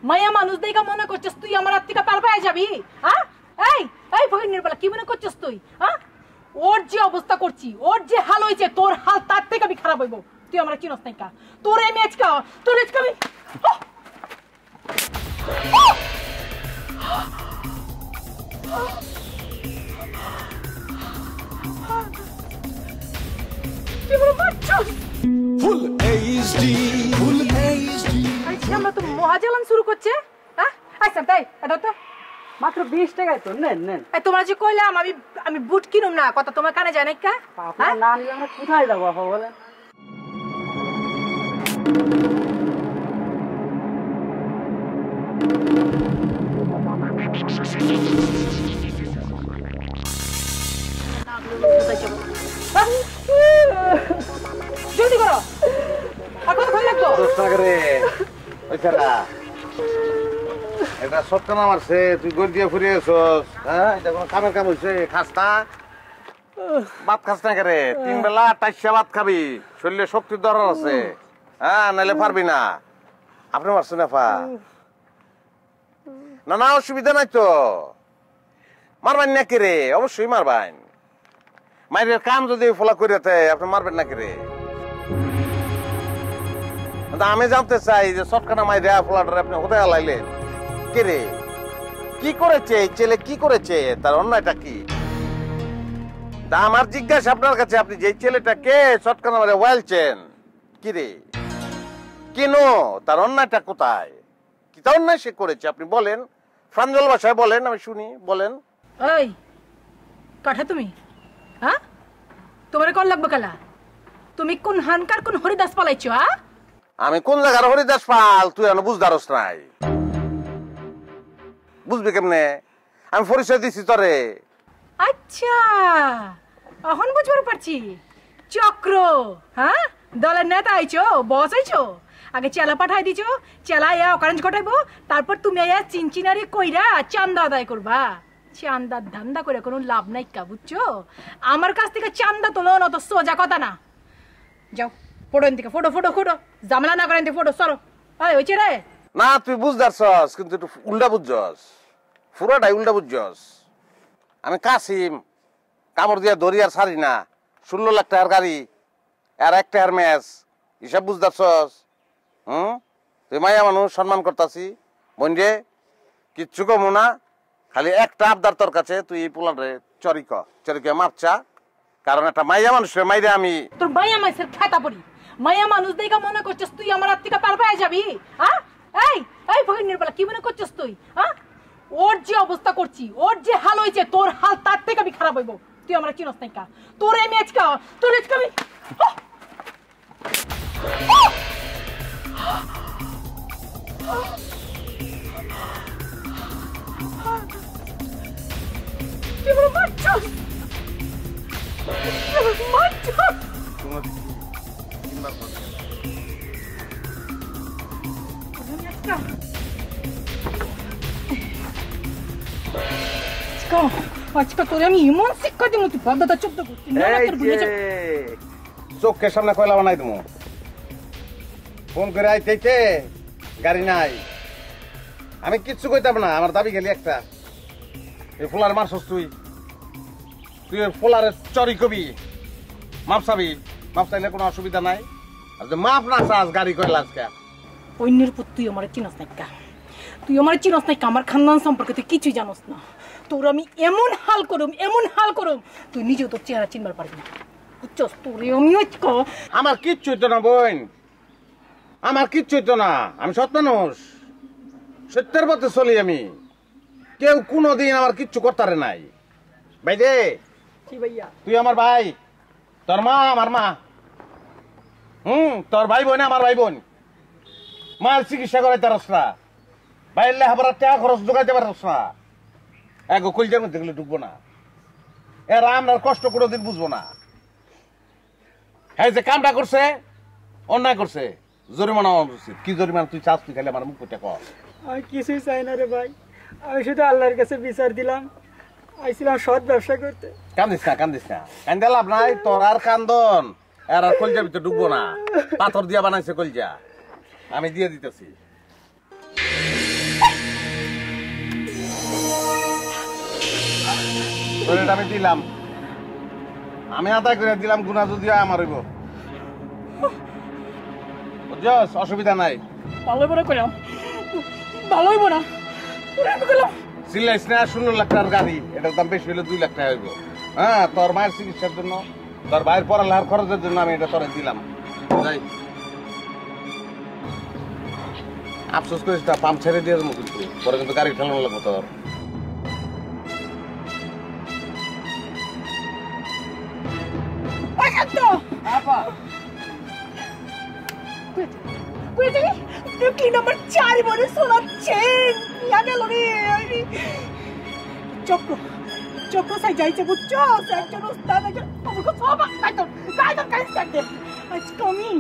মায়া মানুষ দেখা মনে করছিস তুই আমার হাত থেকে পার পেয়ে যাবি? হ্যাঁ এই এই ফকির বেলা কি মনে করছিস তুই? হ্যাঁ ওর যে অবস্থা করছি, ওর যে হাল হয়েছে, তোর হাল তার থেকে আমি খারাপ হইব। তুই আমার চিনস নাই কা? তোর এই ম্যাচ কা, তোর ম্যাচ আমি আমরা তো মহাজালান শুরু করছে। হ্যাঁ আচ্ছা তাই এটা তো মাত্র 20 টাকায় তো নেন নেন। তোমরা যে কইলাম আমি বুট কিনুম না, কথা তোমার কানে যায় না কা? আপনার না নিলে আমরা কোথায় যাবো আপা বলেন? জলদি করো, আর কত ভয় লাগতো? এটা সত্য না মারছে, তুই গোল দিয়ে ফুরিয়ে গেছস। হ্যাঁ এটা কোনো কামের কাম হয়েছে? খাস্তা ভাত খাস না করে? 3 বেলা 4টা ভাত খাবি, শরীরে শক্তির দরকার আছে। হ্যাঁ নাহলে পারবি না। আপনি মারছেন আপা? না না অসুবিধা নাই তো, মারবেন না কি রে? অবশ্যই মারবেন। মায়ের কাম যদি ফলা করে আপনি মারবেন না কি রে? আমি জানতে চাই যে সটকানা মাই দেয়া ফলাটারে আপনি কোথায় লাইলেন? কে রে কি করেছে এই ছেলে? কি করেছে? তার অন্যায়টা কি? আমার জিজ্ঞাসা আপনার কাছে, আপনি যে ছেলেটাকে সটকানা মারে ওয়াইলছেন, কি রে কেন? তার অন্যায়টা কোথায়? কি তার অন্যায় সে করেছে আপনি বলেন, প্রাঞ্জল ভাষায় বলেন, আমি শুনি, বলেন। এই কাঠা তুমি, হ্যাঁ তোমার কোন লাগবে কালা? তুমি কোন হানকার কোন হরিদাস পালাইছো? হ্যাঁ আমি কোন জায়গার হরিদাস পাল তুই এখনো বুঝদারস নাই? বুঝবি কেমনে? আমি পরিচয় দিছি তোরে। আচ্ছা এখন বুঝবার পারছি, চক্র। হ্যাঁ দলের নেতা আইছো, বস আইছো, আগে চেলা পাঠাই দিছো, চেলা ইয়া অকারেন্স ঘটাইবো, তারপর তুমি ইয়া চিনচিনারি কইরা চান্দা আদায় করবা। চান্দার ধান্দা করে কোনো লাভ নাই কা, বুঝছো? আমার কাছ থেকে চান্দা তোলো না তো সোজা কথা না। যাও ফটো এন থেকে, ফটো ফটো ফটো জামেলা না করেন ফটো সরো। এই হইছে রে? না তুই বুঝদারছস, কিন্তু একটু উল্টা বুঝছস, পুরোটাই উল্টা বুঝছস। আমি কাসিম, কামড় দিয়া ধরি আর ছাড়ি না। 16 লাখ টাকার গাড়ি আর 1 টাকার ম্যাচ, হিসাব বুঝদারছস? তুই মাইয়া মানুষ, সম্মান করতাছি বোন রে, কিচ্ছু কমো না। খালি একটা আবদার তোর কাছে, তুই এই পোলারে চরিক মাপচা, কারণ একটা মাইয়া মানুষের মাইরে আমি তোর মাইয়া মাইসের খেতা পড়ি। মাইয়া মানুষ দেখা মনে করছিস তুই আমার হাত থেকে পার পেয়ে যাবি? হ্যাঁ এই এই ফকির বেলা কি মনে করছিস তুই? হ্যাঁ ওর যে অবস্থা করছি, ওর যে হাল হয়েছে, তোর হাল তার থেকে আমি খারাপ হইব। তুই আমার চিনস নাই কা? তোর এই ম্যাচ কা, তোর ম্যাচ কা আমি আজকে তোরে আমি এমন শিক্ষা দিব তুই বাগদাদা চোখ দেখো। চোখের সামনে কয়লা বানাই দেবো। ফোন করে আইতে গাড়ি নাই, আমি কিচ্ছু কইতাম না। আমার দাবি গেলি একটা, এই ফোলার মারছস তুই ফোলারে চরি কবি, মাপ চাবি। মাপ চাইলে কোনো অসুবিধা নাই। আর যে মাপ না চাস গাড়ি কয়লা আজকে অন্যের পুত, তুই আমার চিনস নাই কা? তুই আমার চিনস নাই কা? আমার খানদান সম্পর্কে তুই কিছুই জানোস না। তোর আমি এমন হাল করুম তুই নিজেও তোর চেহারা চিনবার পারবি না, বুঝছস? তোরে আমি আমার কিচ্ছু হইতো না বোন, আমার কিচ্ছু হইতো না। আমি সৎ মানুষ, সত্যের পথে চলি আমি। কেউ কোনোদিন আমার কিচ্ছু করতে নাই। ভাই রে, তুই আমার ভাই, তোর মা আমার মা, তোর ভাই বোন আমার ভাই বোন। মায়ের চিকিৎসা করাইতে পারস না, ভাইয়ের লেখাপড়ার টাকা খরচ জোগাইতে পারস না। এক কলজার মধ্যে গেলে ঢুকবো না, এরা আমরা কষ্ট কোনোদিন বুঝবো না। হ্যাঁ যে কামটা করছে অন্যায় করছে, জরিমানা উচিত। কি জরিমানা তুই চাস? তুই খালি আমার মুখ করতে কর। আমি কিছুই চাই না রে ভাই, আমি শুধু আল্লাহর কাছে বিচার দিলাম, আইছিলাম সৎ ব্যবসা করতে। কান্দিস না কান্দে লাভ নাই। তোর আর কান্দন আর কলজার ভিতরে ঢুকবো না। পাথর দিয়া বানাইছে কলজা, আমি দিয়ে দিতেছি। আমি দিলাম, আমি আদায় করে দিলাম, গুণা যদি আমার হইব, বুঝছস? অসুবিধা নাই। ভালো হইব না কইলাম, ভালো হইব না চিল্লাইস না। 16 লাখ টাকার গাড়ি, এটার দাম বেশি হলে 2 লাখ টাকা হইব। হ্যাঁ, তোর মায়ের চিকিৎসার জন্য, তোর ভাইয়ের পড়ালেখার খরচের জন্য আমি এটা তোরে দিলাম। যাই, আফসোস করিস না, পাম্প ছেড়ে দিয়ে দেবো কিন্তু, পরে কিন্তু গাড়ি ঠেলানো লাগবো তোর। নাম্বার 4 বলে শোনাচ্ছেন চক্র চক্র সাই যাইছে বুঝছো? একজন ওস্তাদ, একজন আজকে আমি